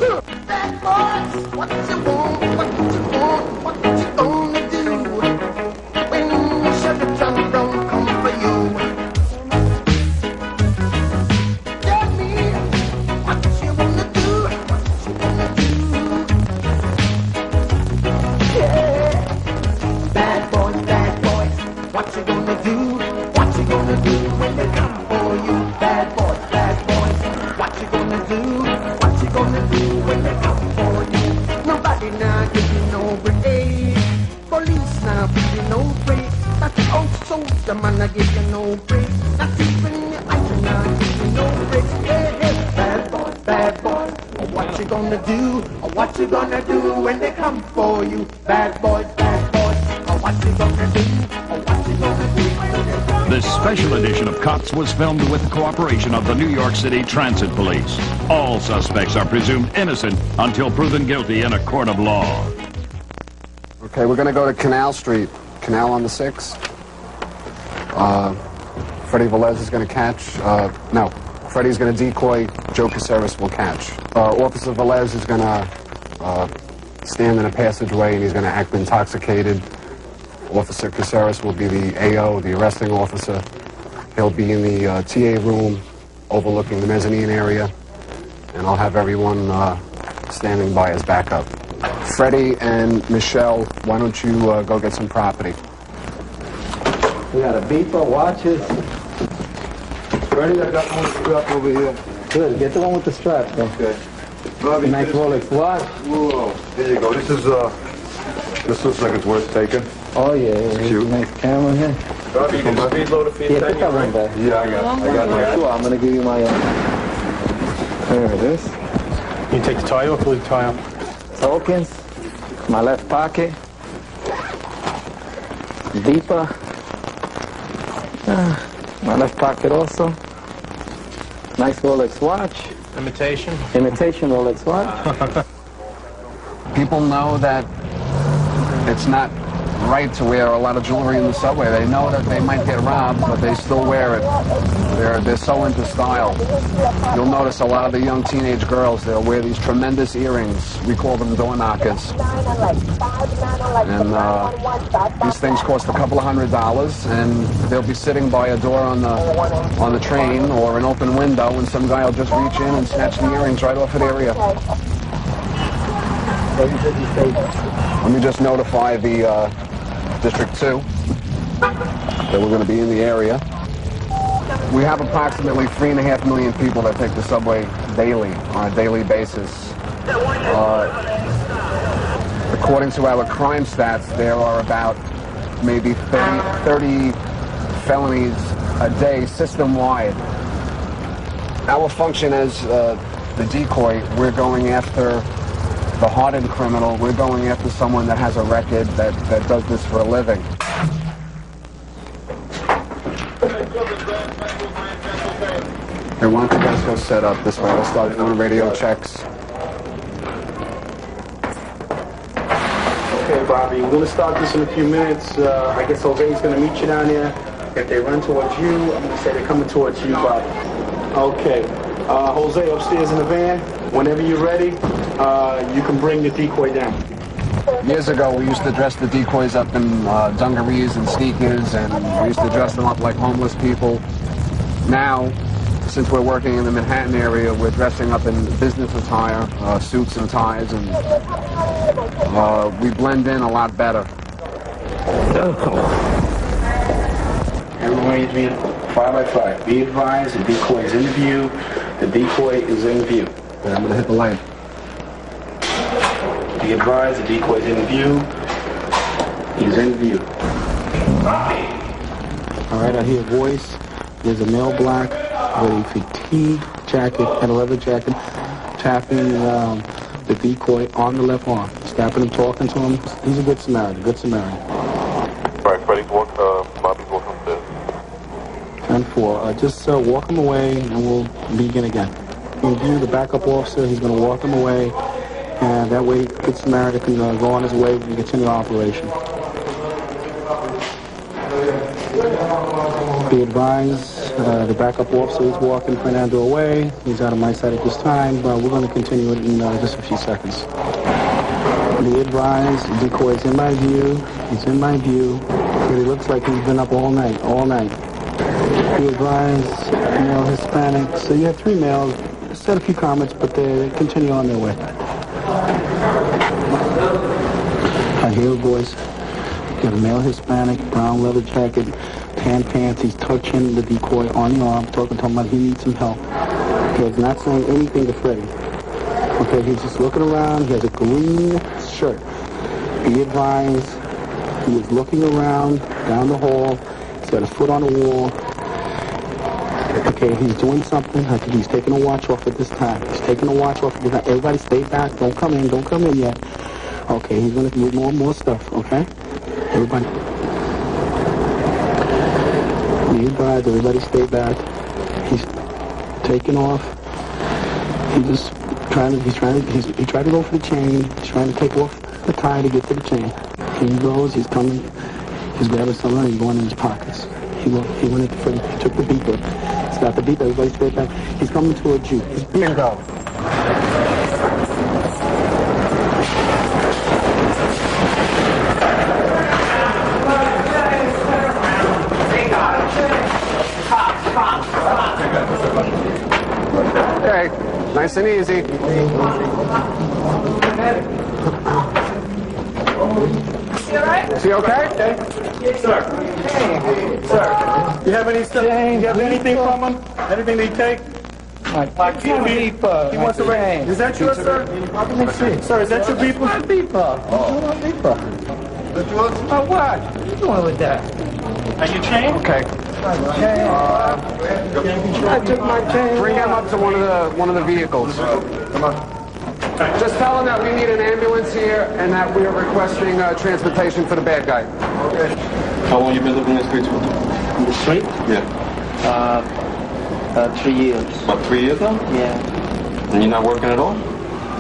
Bad boys, what you want, what you want, what you gonna do when the sugar trunk don't come for you? Tell me what you wanna do, what you wanna do. Yeah. Bad boys, what you gonna do? What you gonna do when they come for you? Bad boys, what you gonna do? What you gonna do when they come for you? Nobody now give you no break. Police now give you no break. Not the old soldier man I give you no break. Not even your ice now give you no break. Hey, hey, bad boys, what you gonna do? What you gonna do when they come for you? Bad boys, what you gonna do? What you gonna do when they come? This special edition of Cops was filmed with the cooperation of the New York City Transit Police. All suspects are presumed innocent until proven guilty in a court of law. Okay, we're going to go to Canal Street. Canal on the 6. Freddie Velez is going to catch. No, Freddie's going to decoy. Joe Caceres will catch. Officer Velez is going to stand in a passageway and he's going to act intoxicated. Officer Caceres will be the AO, the arresting officer. He'll be in the TA room overlooking the mezzanine area, and I'll have everyone standing by as backup. Freddie and Michelle, why don't you go get some property? We got a beeper, watches. Freddie, I got one strap over here. Good, get the one with the strap. Okay. Nice Rolex watch. Whoa, there you go. This looks like it's worth taking. Oh yeah, Cute. Nice camera here. Bobby, you can speed load a few Yeah, put that one back. Yeah, I got my. Sure, I'm gonna give you my. There it is. You take the tie off, leave the tie off. Tokens. My left pocket. Deeper. My left pocket also. Nice Rolex watch. Imitation Rolex watch. People know that it's not right to wear a lot of jewelry in the subway. They know that they might get robbed, but they still wear it. They're so into style. You'll notice a lot of the young teenage girls, they'll wear these tremendous earrings. We call them door knockers. And these things cost a couple of $100, and they'll be sitting by a door on the train or an open window, and some guy will just reach in and snatch the earrings right off of their ear. Let me just notify the District 2 that we're going to be in the area. We have approximately 3.5 million people that take the subway daily, on a daily basis. According to our crime stats, there are about maybe 30 felonies a day system-wide. Our function as the decoy, we're going after the hardened criminal. We're going after someone that has a record that does this for a living. Hey, why don't you guys go set up this way? I'll start doing radio checks. Okay, Bobby, we're going to start this in a few minutes. I guess Jose's going to meet you down there. If they run towards you, I'm going to say they're coming towards you, Bobby. Okay. Jose upstairs in the van. Whenever you're ready, you can bring the decoy down. Years ago, we used to dress the decoys up in dungarees and sneakers, and we used to dress them up like homeless people. Now, since we're working in the Manhattan area, we're dressing up in business attire, suits and ties, and we blend in a lot better. Everyone needs to be 5x5. Be advised, the decoy is in view. The decoy is in view. Okay, I'm going to hit the light. Be advised, the decoy is in view. He's in view. All right, I hear a voice. There's a male black with a fatigue jacket and a leather jacket tapping the decoy on the left arm, snapping and talking to him. He's a good Samaritan, All right, Freddie, Bobby's walking upstairs. 10-4. Just walk him away and we'll begin again. In view, the backup officer, he's going to walk him away, and that way Good Samaritan can go on his way and continue the operation. Be advised, The backup officer is walking Fernando away. He's out of my sight at this time, but we're going to continue it in just a few seconds. Be advised, the decoy is in my view. He's in my view. But he looks like he's been up all night. Be advised, male Hispanic. So you have 3 males. Said a few comments, but they continue on their way. High heel boys. Got a male Hispanic, brown leather jacket, tan pants. He's touching the decoy on the arm, talking to him about he needs some help. He's not saying anything to Freddie. Okay, he's just looking around. He has a green shirt. Be advised, he is looking around down the hall. He's got his foot on the wall. Okay, he's doing something. I think he's taking a watch off at this time. He's taking a watch off at this time. Everybody stay back. Don't come in yet. Okay, he's going to do more and more stuff, okay? Everybody. Be advised, everybody stay back. He's taking off. He tried to go for the chain. He's trying to take off the tie to get to the chain. Here he goes, he's coming. He's grabbing something, he's going in his pockets. He went into Freddie. He took the beeper. He's got the beeper, everybody stay back. He's coming towards you. He's bingo. Okay, nice and easy. Is he okay? Sir. You have any stuff? You have anything from him? Anything that he take? He wants to raise. Is that yours, sir? Let me see. Sir, is that your beeper? My beeper. Oh, my beeper. That's yours? My watch. What are you doing with that? Are you chained? Okay. I took my chain. Bring him up to one of the vehicles. Come on. Just tell him that we need an ambulance here and that we are requesting transportation for the bad guy. Okay. How long you been living in the streets with? In the street? Yeah. 3 years. About 3 years now? Yeah. And you're not working at all?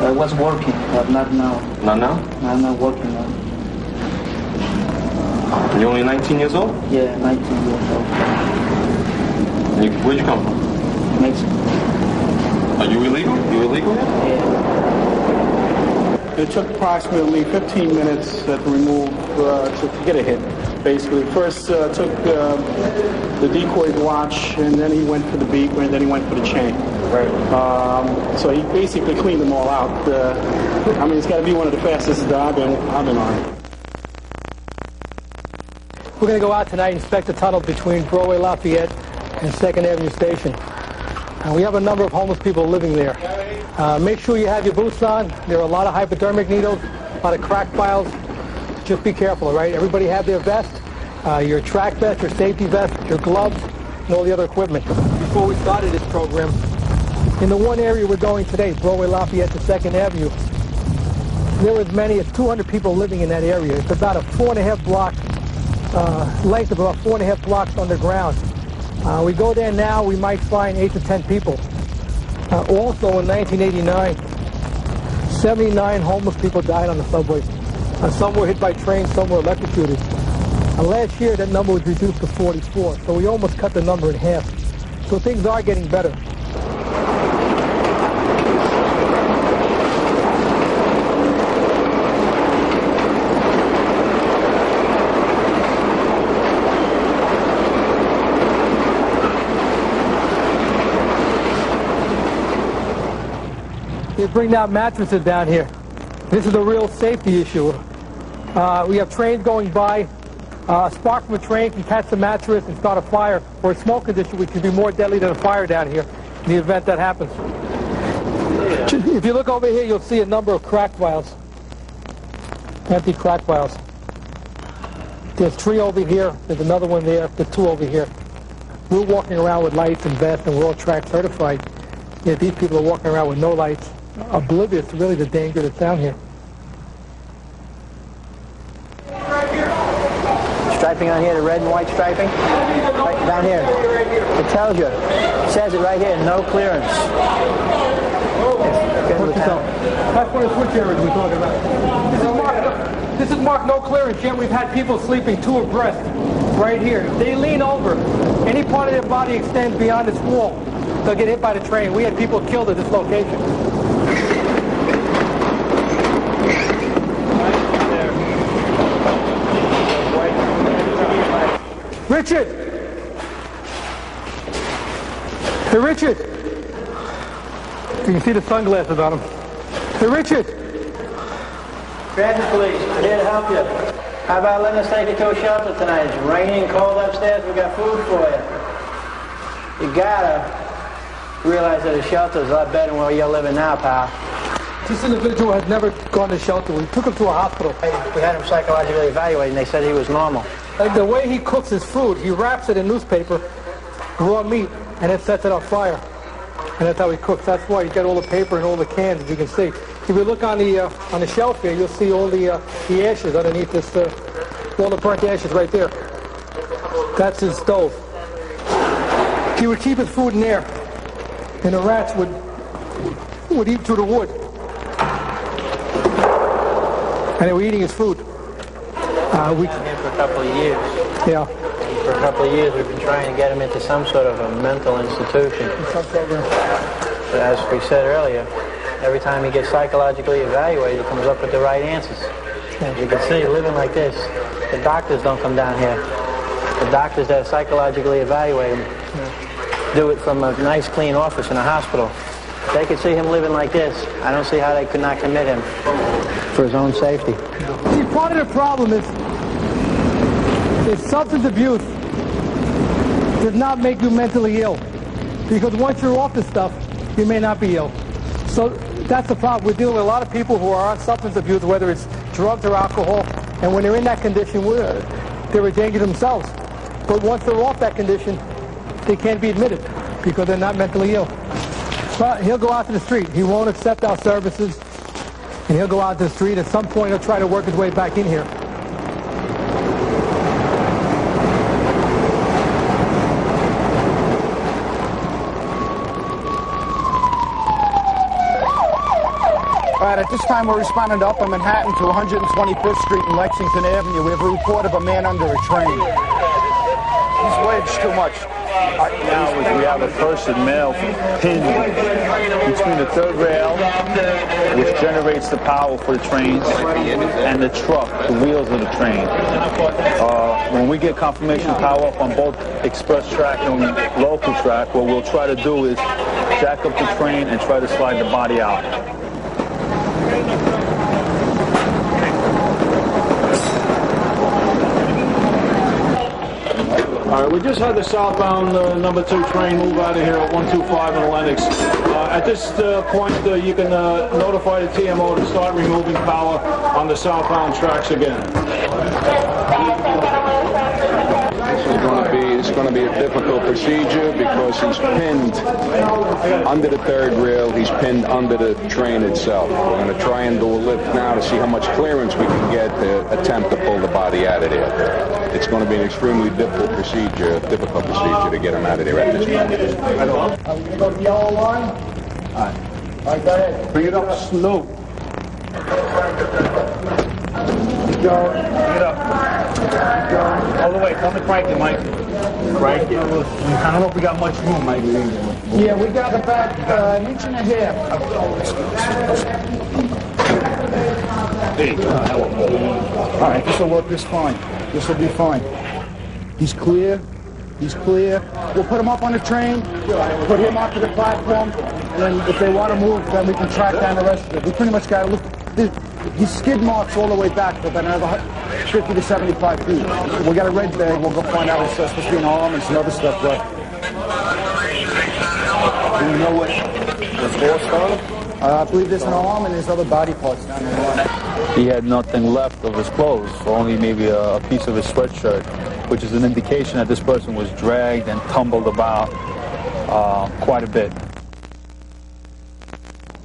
I was working, but not now. Not now? I'm not working now. You're only 19 years old? Yeah, 19 years old. And where'd you come from? Mexico. Are you illegal? You illegal here? Yeah. It took approximately 15 minutes to remove, to get a hit. Basically, first took the decoy watch, and then he went for the beeper, and then he went for the chain. Right. So he basically cleaned them all out. I mean, it's got to be one of the fastest that I've been on. We're going to go out tonight and inspect the tunnel between Broadway Lafayette and 2nd Avenue Station. We have a number of homeless people living there. Make sure you have your boots on. There are a lot of hypodermic needles, a lot of crack files. Just be careful, all right? Everybody have their vest, your track vest, your safety vest, your gloves, and all the other equipment. Before we started this program, in the one area we're going today, Broadway Lafayette to 2nd Avenue, there were as many as 200 people living in that area. It's about a 4.5 block length of about 4.5 blocks underground. We go there now, we might find 8 to 10 people. Also in 1989, 79 homeless people died on the subways. Some were hit by trains, some were electrocuted. Last year that number was reduced to 44, so we almost cut the number in half. So things are getting better. They bring down mattresses down here. This is a real safety issue. We have trains going by. A spark from a train can catch the mattress and start a fire, or a smoke condition, which could be more deadly than a fire down here in the event that happens. If you look over here, you'll see a number of crack vials. Empty crack vials. There's 3 over here. There's another one there. There's 2 over here. We're walking around with lights and vests, and we're all track certified. Yet these people are walking around with no lights, oblivious to really the danger that's down here. Striping on here, the red and white striping. Right down here. It tells you. It says it right here, no clearance. That's one of the switch areas we're talking about. This is marked no clearance, yet we've had people sleeping 2 abreast right here. If they lean over, any part of their body extends beyond this wall, they'll get hit by the train. We had people killed at this location. Richard! Hey, Richard! You can see the sunglasses on him. Hey, Richard! Transit police, we're here to help you. How about letting us take you to a shelter tonight? It's raining, cold upstairs, we got food for you. You gotta realize that a shelter is a lot better than where you're living now, pal. This individual had never gone to shelter. We took him to a hospital. We had him psychologically evaluated and they said he was normal. Like the way he cooks his food, he wraps it in newspaper, raw meat, and then sets it on fire. And that's how he cooks. That's why you get all the paper and all the cans, as you can see. If you look on the shelf here, you'll see all the ashes underneath this, all the burnt ashes right there. That's his stove. He would keep his food in there, and the rats would eat through the wood. And they were eating his food. We been here for a couple of years. Yeah. For a couple of years, we've been trying to get him into some sort of a mental institution. But as we said earlier, every time he gets psychologically evaluated, he comes up with the right answers. As you can see, living like this, the doctors don't come down here. The doctors that psychologically evaluate him do it from a nice, clean office in a hospital. If they could see him living like this, I don't see how they could not commit him for his own safety. See, part of the problem is substance abuse does not make you mentally ill. Because once you're off the stuff, you may not be ill. So that's the problem. We're dealing with a lot of people who are on substance abuse, whether it's drugs or alcohol, and when they're in that condition, they're a danger to themselves. But once they're off that condition, they can't be admitted because they're not mentally ill. But he'll go out to the street. He won't accept our services, and he'll go out to the street. At some point, he'll try to work his way back in here. At this time, we're responding to Upper Manhattan to 125th Street and Lexington Avenue. We have a report of a man under a train. He's wedged too much. Now we have a person, male, pinned between the third rail, which generates the power for the trains, and the truck, the wheels of the train. When we get confirmation power up on both express track and local track, what we'll try to do is jack up the train and try to slide the body out. All right, we just had the southbound number 2 train move out of here at 125 in Lenox. At this point, you can notify the TMO to start removing power on the southbound tracks again. It's going to be a difficult procedure because he's pinned under the third rail. He's pinned under the train itself. We're going to try and do a lift now to see how much clearance we can get to attempt to pull the body out of there. It's going to be an extremely difficult procedure to get him out of there at this moment. Are we going to go to the yellow line? All right, go ahead. Bring it up slow. Keep going. Bring it up. Keep going. All the way. Tell me crank it, Mike. Crank it. I don't know if we got much room, Mike. Yeah, we got about an inch and a half. All right, this will work just fine. This will be fine. He's clear. He's clear. We'll put him up on the train, put him onto the platform, and then if they want to move, then we can track down the rest of it. We pretty much got to look. He's skid marks all the way back for about another 50 to 75 feet. We got a red bag. We'll go find out. It's supposed to be an arm and some other stuff. But do you know what the force on? I believe there's an arm and there's other body parts down the line. He had nothing left of his clothes, only maybe a piece of his sweatshirt, which is an indication that this person was dragged and tumbled about quite a bit.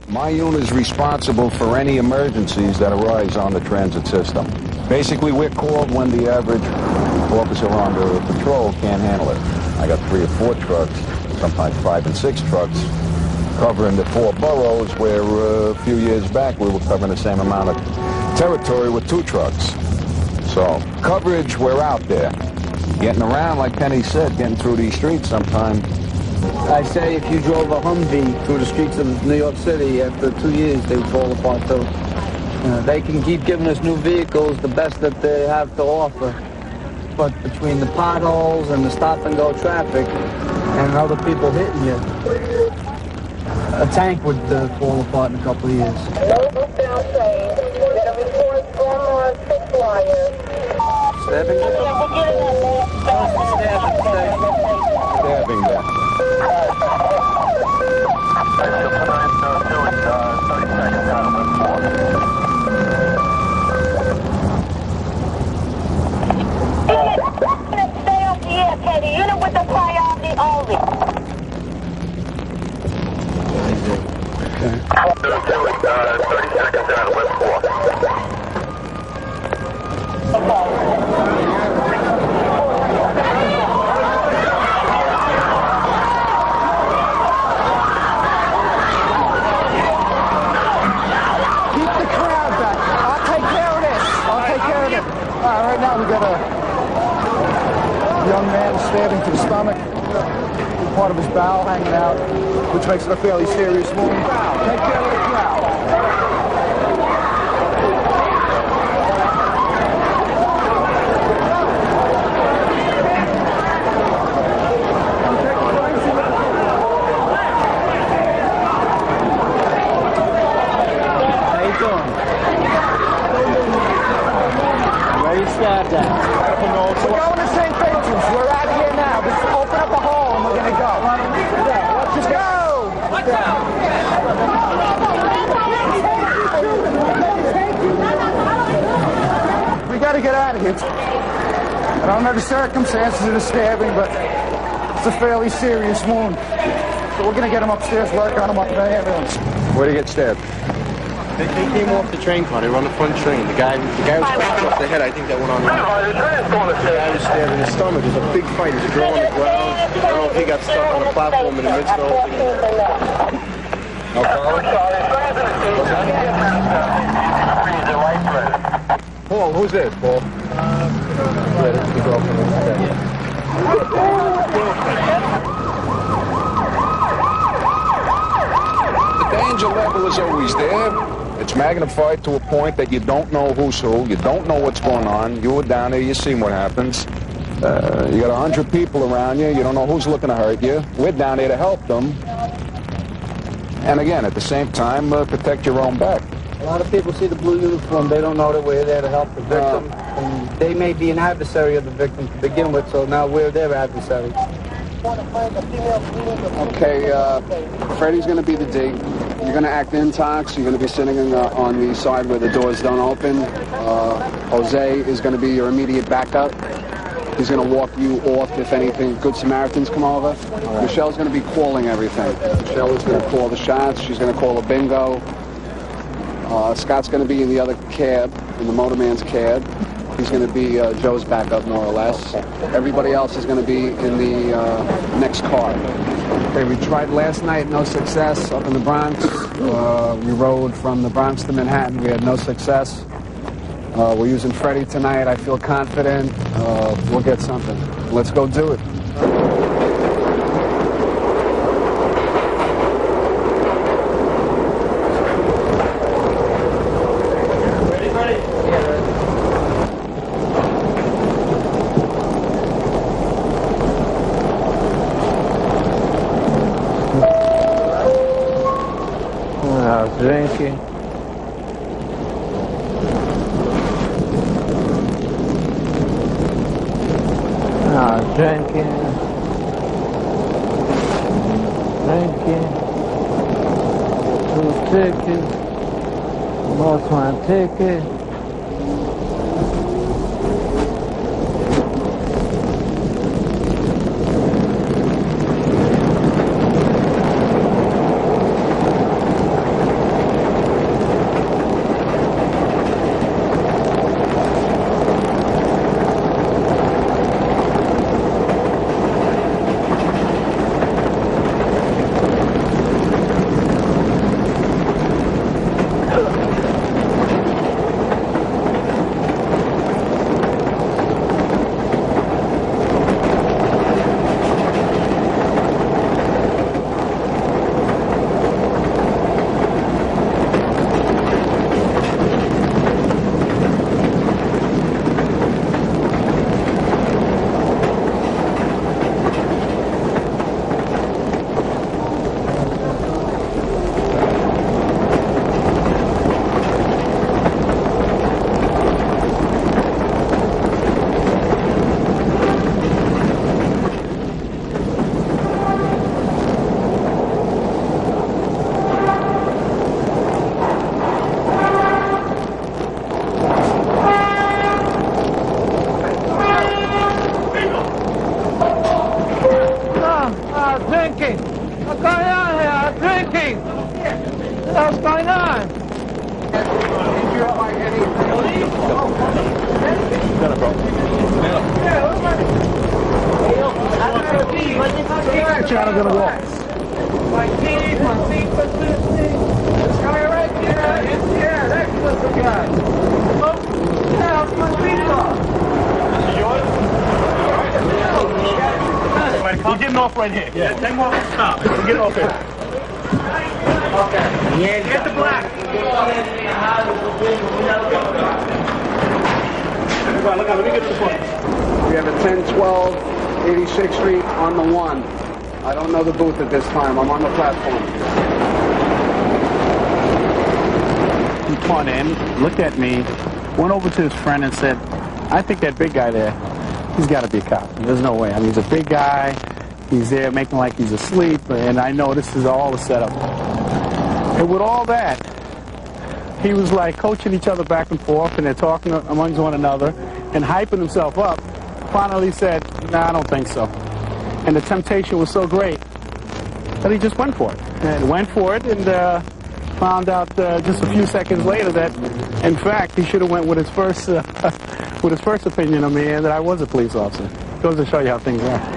My unit is responsible for any emergencies that arise on the transit system. Basically, we're called when the average officer on the patrol can't handle it. I got 3 or 4 trucks, sometimes 5 and 6 trucks, covering the 4 boroughs, where a few years back we were covering the same amount of territory with 2 trucks. So, coverage, we're out there. getting around, like Penny said, getting through these streets sometime. I say if you drove a Humvee through the streets of New York City, after 2 years, they would fall apart too. They can keep giving us new vehicles, the best that they have to offer. But between the potholes and the stop-and-go traffic and other people hitting you, a tank would fall apart in a couple of years. Stabbing? Stabbing there. Stay off the air, Teddy. Unit with the priority only. Okay. 30 seconds out, West 4. Keep the crowd back. I'll take care of this. I'll take care of it. Right now we got a young man stabbing to the stomach. Part of his bowel hanging out, which makes it a fairly serious wound. Take care of the crowd. How you doing? Ready to stab that? We're going to St. Patrons. We're out here now. Just open up a hole and we're going to go. Let's just go. Watch out. We got to get out of here. I don't know the circumstances of the stabbing, but it's a fairly serious wound. So we're going to get him upstairs, work on him up in the ambulance. Where'd he get stabbed? They came off the train car. They were on the front train. The guy was shot off the head. I think that went on the guy was stabbed in the stomach. There's a big fight. There's a girl on the ground. I don't know if he got stuck on the platform in the midst of the whole thing. No problem? Paul, who's this, Paul? Yeah, this is the girl from the danger level is always there. It's magnified to a point that you don't know who's who. You don't know what's going on. You were down there. You seen what happens. You got 100 people around you. You don't know who's looking to hurt you. We're down there to help them. And again, at the same time, protect your own back. A lot of people see the blue uniform. They don't know that we're there to help the victim. And they may be an adversary of the victim to begin with, so now we're their adversary. Okay, Freddie's going to be the D. You're going to act intox. You're going to be sitting on the side where the doors don't open. Jose is going to be your immediate backup. He's going to walk you off if anything. Good Samaritans come over. Right. Michelle's going to be calling everything. Michelle is going to call the shots. She's going to call a bingo. Scott's going to be in the other cab, in the motorman's cab. He's going to be Joe's backup, more or less. Everybody else is going to be in the next car. Okay, we tried last night, no success, up in the Bronx. We rode from the Bronx to Manhattan. We had no success. We're using Freddie tonight. I feel confident. We'll get something. Let's go do it. Drinking. Drinking. Two tickets. Lost my ticket. hell's going on? Channel gonna go. My feet, but this guy right here, yeah, that was the guy. Oh, yeah, my feet off. We're getting off right here. Yeah, take off the top. We're getting off here. Okay. Get the black. Look out, let me get to the front. We have a 1012 86th Street on the 1. I don't know the booth at this time. I'm on the platform. He caught in, looked at me, went over to his friend and said, I think that big guy there, he's got to be a cop. There's no way. I mean, he's a big guy. He's there making like he's asleep, and I know this is all a setup. And with all that, he was like coaching each other back and forth, and they're talking amongst one another and hyping himself up. Finally said, nah, I don't think so. And the temptation was so great that he just went for it. And went for it and found out just a few seconds later that, in fact, he should have went with his first opinion of me and that I was a police officer. Goes to show you how things are.